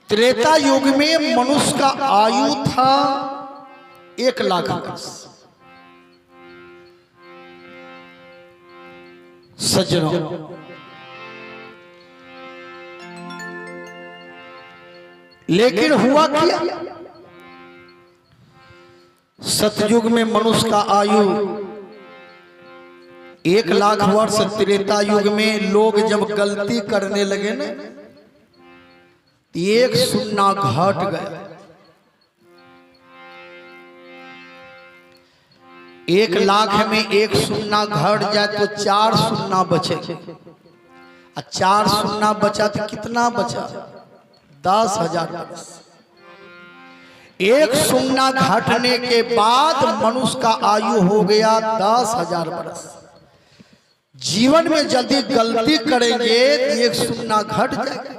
त्रेता युग में मनुष्य का आयु था 1,00,000 वर्ष। सज्जनों, लेकिन हुआ क्या? सतयुग में मनुष्य का आयु 1,00,000 वर्ष। त्रेता युग में लोग जब गलती करने लगे ना, 1 शून्य घट गया। 1,00,000 में 1 शून्य घट जाए तो 4 शून्य बचे, और 4 शून्य बचा तो कितना बचा? 10,000 वर्ष। 1 शून्य घटने के बाद मनुष्य का आयु हो गया 10,000 वर्ष। जीवन में यदि गलती करेंगे तो 1 शून्य घट जाएगा।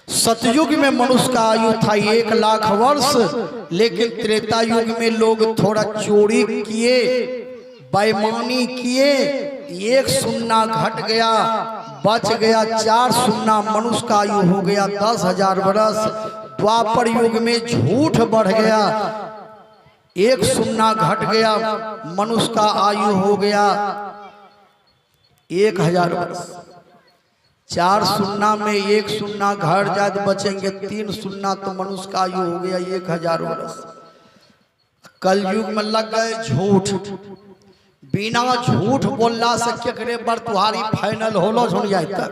सतयुग में मनुष्य का आयु था 1,00,000 वर्ष, लेकिन त्रेता युग में लोग थोड़ा चोरी किए, बेईमानी किए, 1 शून्य घट गया, बच गया 4 शून्य। मनुष्य का आयु हो गया 10,000 वर्ष। द्वापर युग में झूठ बढ़ गया, 1 शून्य घट गया, मनुष्य का आयु हो गया 1,000 वर्ष। 4 शून्य में 1 शून्य घट जाए तो बचेंगे 3 शून्य, तो मनुष्य का आयु हो गया 1,000 वर्ष। कलयुग में लग गए झूठ। बिना झूठ बोलना से केकरे बर तुम्हारी फाइनल होलो सुन जाए तक।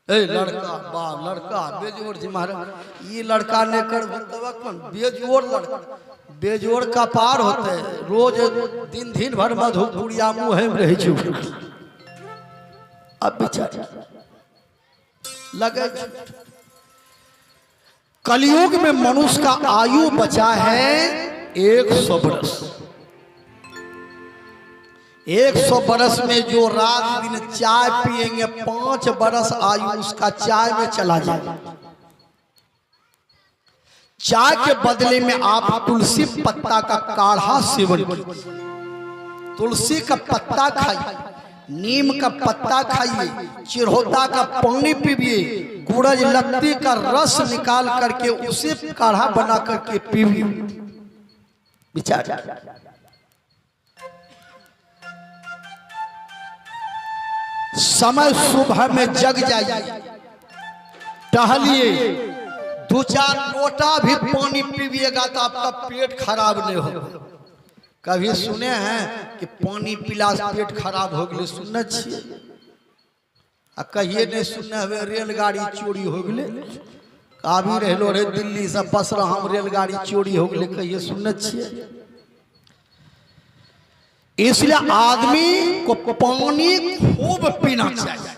ए लड़का बा लड़का बेजोड़ जी महाराज, ये लड़का ने कर बेजोड़ लड़का, बेजोड़ का पार होते रोज दिन भर मधुपुरिया मुँह में रह चुके। अब बेचारा लगे। कलयुग में मनुष्य का आयु बचा है 100 वर्ष। 100 वर्ष में जो रात दिन चाय पिएंगे, 5 वर्ष आयु उसका चाय में चला जाए। चाय के बदले में आप तुलसी पत्ता का काढ़ा सेवन कीजिए, तुलसी का पत्ता खाइए, नीम का पत्ता खाइए, चिरहोता का पानी पीजिए, गुड़ज लत्ती का रस निकाल करके उसे काढ़ा बना करके पीजिए। विचार समय सुबह में जग जाइए, टहलिए, 2-4 लोटा भी पानी पीजिएगा तो आपका पेट खराब नहीं होगा। कभी सुने हैं कि पानी पीला से पेट खराब हो गए? सुनने छिए? आ कहिए नहीं सुनने हुए रेलगाड़ी चोरी हो गए? काभी रहलो रे दिल्ली से बस हम रेलगाड़ी चोरी हो गए, कहिए सुनने छिए? इसलिए आदमी को पानी खूब पीना चाहिए।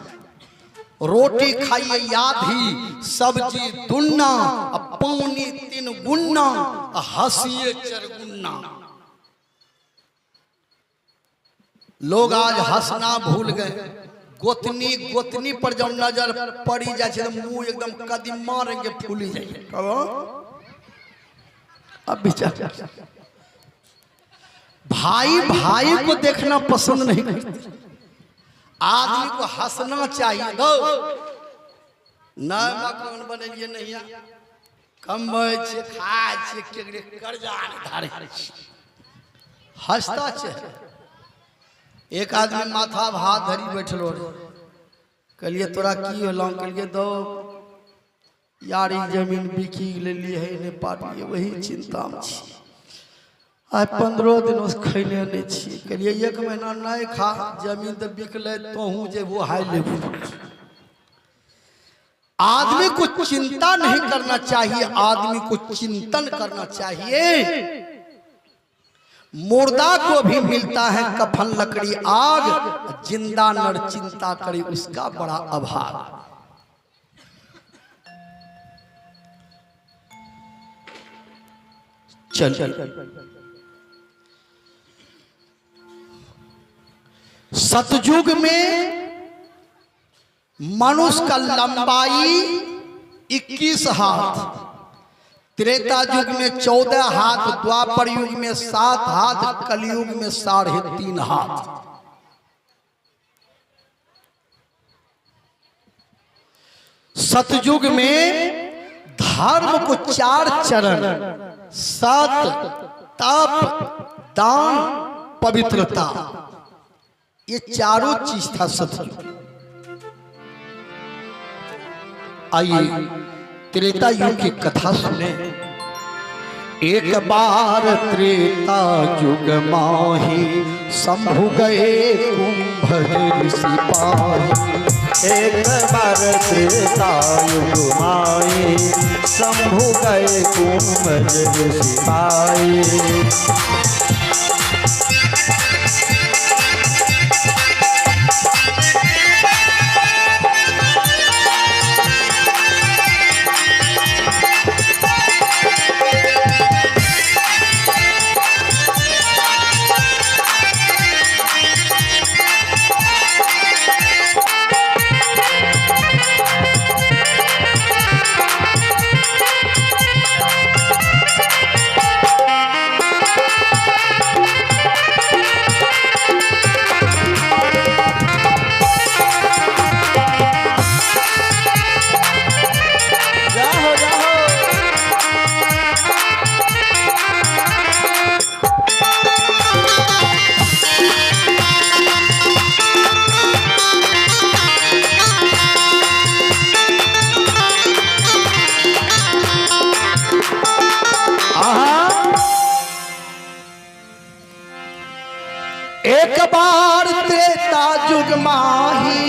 रोटी खाइए आधी, सब्जी दुन्ना, पानी 3 गुना, हंसिए 4 गुना। लोग आज हंसना भूल गए। गोतनी पर जब नजर पड़ी जाए मुंह एकदम कदम मारेंगे, फूली जाएंगे। अब बेचारा भाई को देखना पसंद नहीं करते। आदमी को हंसना चाहिए। मकान बनेलिए नहीं, कमाई छे, खाए छे, केकरे कर्जा धारे हंसता छे। एक आदमी माथा भात धरी बैठलो रे, कहलिए तोरा की होलो? कहलिए दो यार जमीन बिकी लेली है नेपाली, वही चिंता में छी। आज 15 दिन से खैले नहीं छी। कहलिए 1 महीना नहीं खा, जमीन तो बिकले तो हूँ जे वो हाई लेबू। आदमी को चिंता नहीं करना चाहिए, आदमी को चिंतन करना चाहिए। मुर्दा को भी मिलता है कफन लकड़ी आग, जिंदा नर चिंता करे उसका बड़ा अभाव। चल सतयुग में मनुष्य का लंबाई 21 हाथ, त्रेता युग में 14 हाथ, द्वापर युग में 7 हाथ, कलयुग में 3.5 हाथ। सतयुग में धर्म को 4 चरण, सत, तप, दान, पवित्रता, ये चारों चीज था सतयुग। आइए त्रेता युग की कथा सुने। एक बार त्रेता युग माही शंभु गए कुंभ ऋषि पाही। एक बार त्रेता युग माही शंभु गए कुंभ ऋषि पाही। एक बार त्रेता युग माही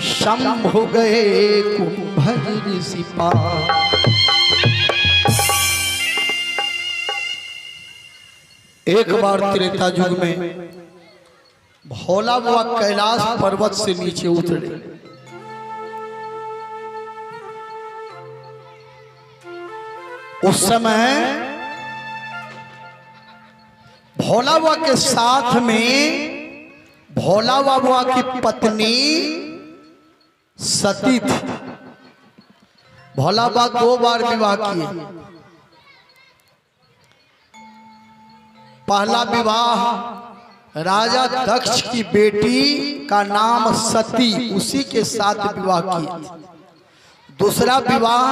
शंभु गए कुंभ ऋषि पाही। एक बार त्रेता युग में भोला बाबा कैलाश पर्वत से नीचे उतरे। उस समय भोला बाबा के साथ में भोला बाबा की पत्नी सती थी। भोला बाबा 2 बार विवाह किए। पहला विवाह राजा दक्ष की बेटी का नाम सती, उसी के साथ विवाह किए। दूसरा विवाह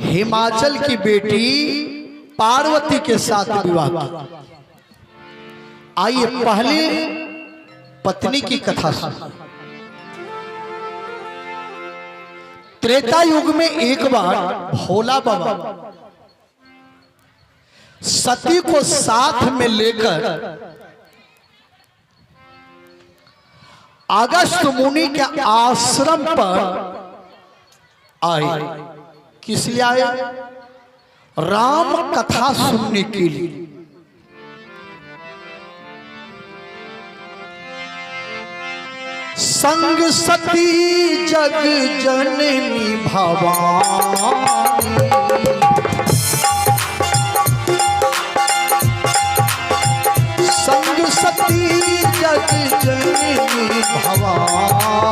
हिमाचल की बेटी पार्वती के साथ विवाह किया। आइए पहले पत्नी की कथा सुनिए। त्रेता युग में एक बार भोला बाबा सती को साथ में लेकर अगस्त मुनि के आश्रम पर आए। किस लिए आए? राम कथा सुनने के लिए। संग सती जग जननी भवानी, संग सती जग जननी भवानी,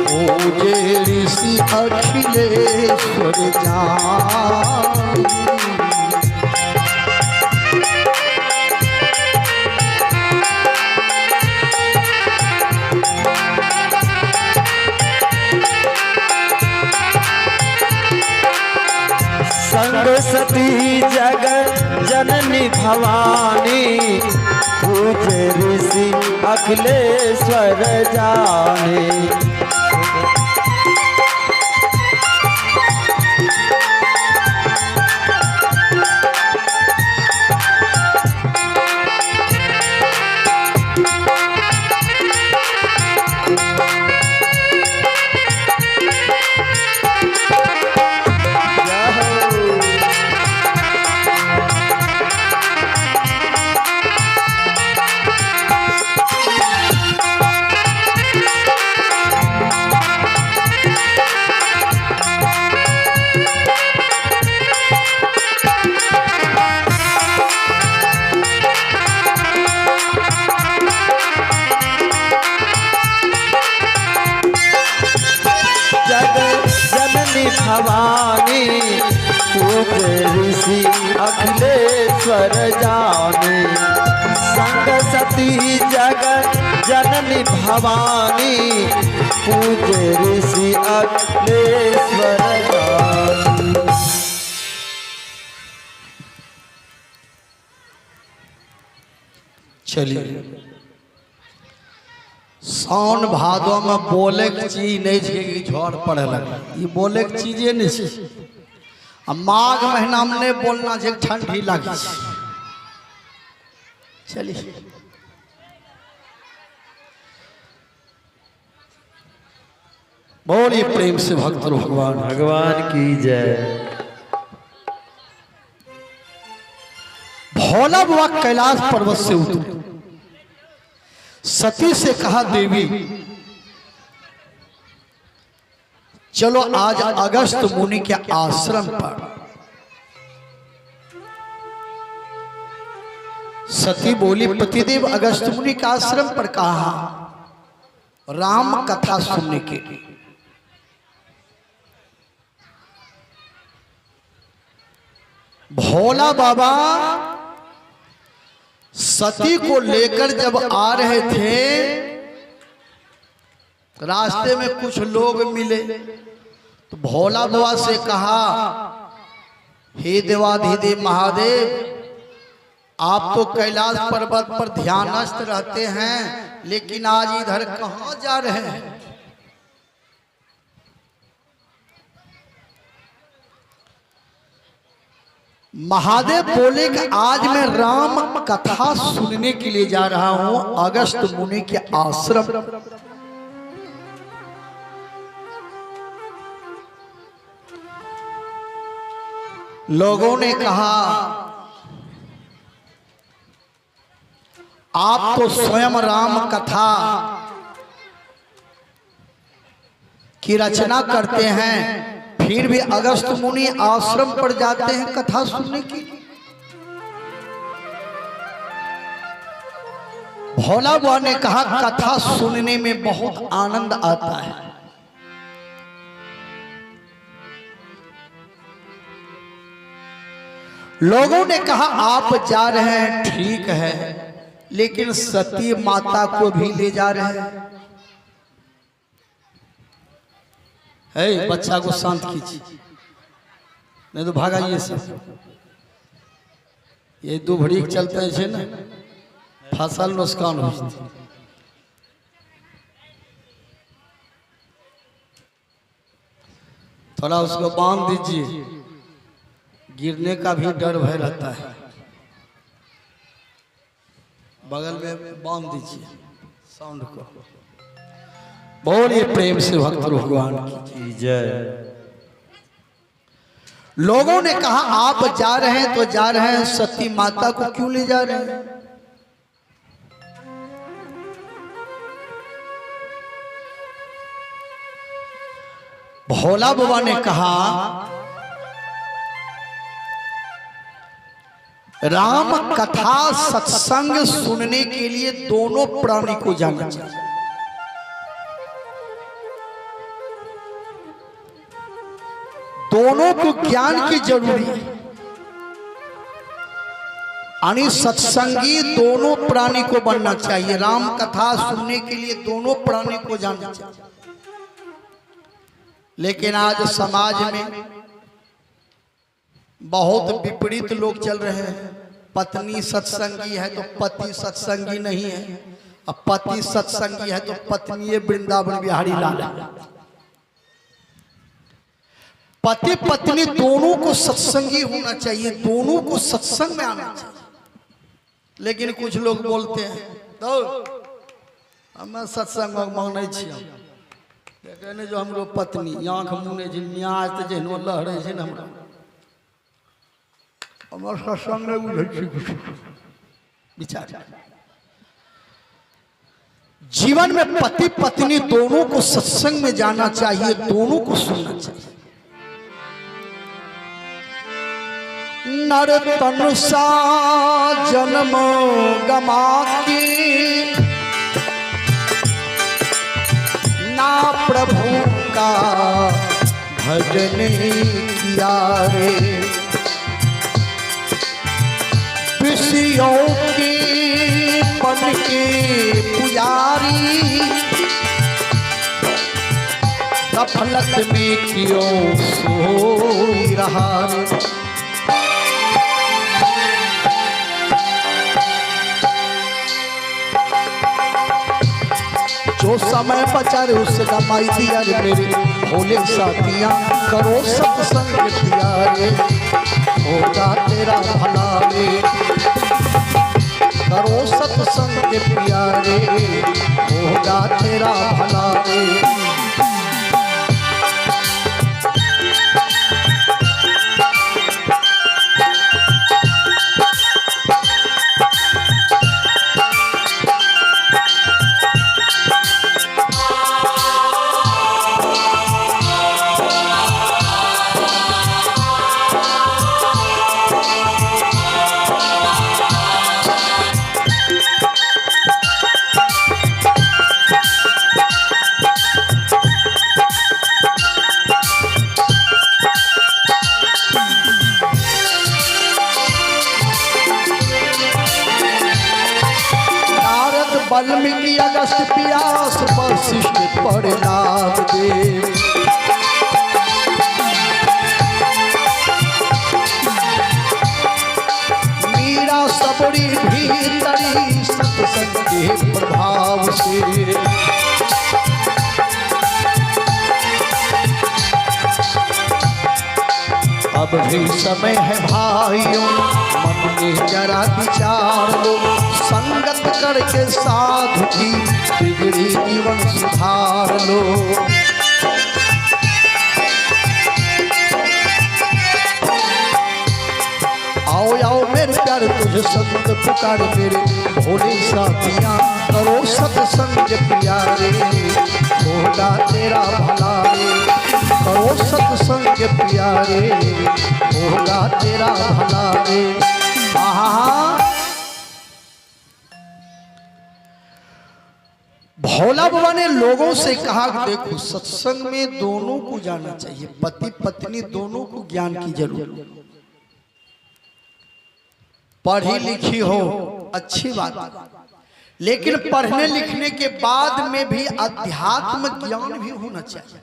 ओ जे ऋषि अखिलेश्वर जानी। संग सती जग जननी भवानी, पूजे ऋषि अखिलेश्वर जाने। भवानी पूजे ऋषि अखिलेश्वर जाने। संग सती जगत जननी भवानी पूजे ऋषि अखिलेश्वर दानी। चलिए सावन भादो में बोले के चीज नहीं छे कि झड़ पड़े लगे, ये बोले के चीजे नहीं छे। आ माघ महीना में नहीं बोलना छे, ठंडी लगे। चलिए बोलिए प्रेम से भक्त भगवान भगवान की जय। भोला बाबा कैलाश पर्वत से उतरे, सती से कहा देवी चलो आज अगस्त मुनि के आश्रम पर। सती बोली पतिदेव अगस्त मुनि के आश्रम पर कहा राम कथा सुनने के लिए। भोला बाबा सती को लेकर जब आ रहे थे, रास्ते में कुछ लोग मिले तो भोला बाबा से कहा हे देवाधिदेव महादेव, आप तो कैलाश पर्वत पर ध्यानस्थ रहते हैं, लेकिन आज इधर कहाँ जा रहे हैं? महादेव बोले कि आज मैं राम कथा सुनने के लिए जा रहा हूं अगस्त मुनि के आश्रम। लोगों ने कहा आप तो स्वयं राम कथा की रचना करते हैं, फिर भी अगस्त मुनि आश्रम पर जाते हैं कथा सुनने की। भोला बाबा ने कहा कथा सुनने में बहुत आनंद आता है। लोगों ने कहा आप जा रहे हैं ठीक है, लेकिन सती माता को भी ले जा रहे हैं। है बच्चा को शांत कीजिए, नहीं तो भागाइए सब। ये दो घड़ी चलते हैं ना, फसल नुकसान हो जाती। थोड़ा उसको बांध दीजिए, गिरने का भी डर भय रहता है। बगल में बांध दीजिए साउंड को। बोलिए प्रेम से भक्त भगवान की जय। लोगों ने कहा आप जा रहे हैं तो जा रहे हैं, सती माता को क्यों ले जा रहे हैं? भोला बाबा ने कहा राम कथा सत्संग सुनने के लिए दोनों प्राणी को जाना चाहिए। दोनों को ज्ञान की जरूरी है, यानी सत्संगी दोनों प्राणी को बनना चाहिए। राम कथा सुनने के लिए दोनों प्राणी को जानना चाहिए। लेकिन आज समाज में बहुत विपरीत लोग चल रहे हैं। पत्नी सत्संगी है तो पति सत्संगी नहीं है, अब पति सत्संगी है तो पत्नी वृंदावन बिहारी लाल। पति पत्नी दोनों को सत्संगी होना चाहिए, दोनों को सत्संग में आना चाहिए। लेकिन कुछ लोग बोलते हैं तो हम सत्संग मांगने छियै, लेकिन जो हमरो पत्नी आँख मुने न्याज तो जहनो लहरे छै न हमर सत्संग नहीं बुझे विचार। जीवन में पति पत्नी दोनों को सत्संग में जाना चाहिए, दोनों को सुनना चाहिए। नर तनु सा जन्म गमा के ना प्रभु का भजन किया रे, विषयों की बन के पुजारी, गफलत में क्यों सोई रहा रे। जो समय बचा रे उससे कमाई दिया रे मेरे भोले साथिया, करो सत्संग प्यारे होगा तेरा भला रे। करो सत्संग प्यारे होगा तेरा भला रे। वाल्मीकि अगस्त प्यास वशिष्ठ परिणाम दे। मीरा सबरी भीतरी सत्संग के प्रभाव से। अब भी समय है भाइयों मन में जरा विचार लो, संगत करके साधु की बिगड़ी जीवन सुधार लो। आओ आओ मेरे प्यारे तुझे संत पुकार मेरे भोले साथिया, करो सत्संग प्यारे होगा तेरा भला रे। करो सत्संग प्यारे होगा तेरा भला रे। भोला बाबा ने लोगों से कहा कि देखो सत्संग में दोनों को जाना चाहिए, पति पत्नी दोनों को ज्ञान की जरूरत। पढ़ी लिखी हो अच्छी बात, लेकिन पढ़ने लिखने के बाद में भी अध्यात्म ज्ञान भी होना चाहिए।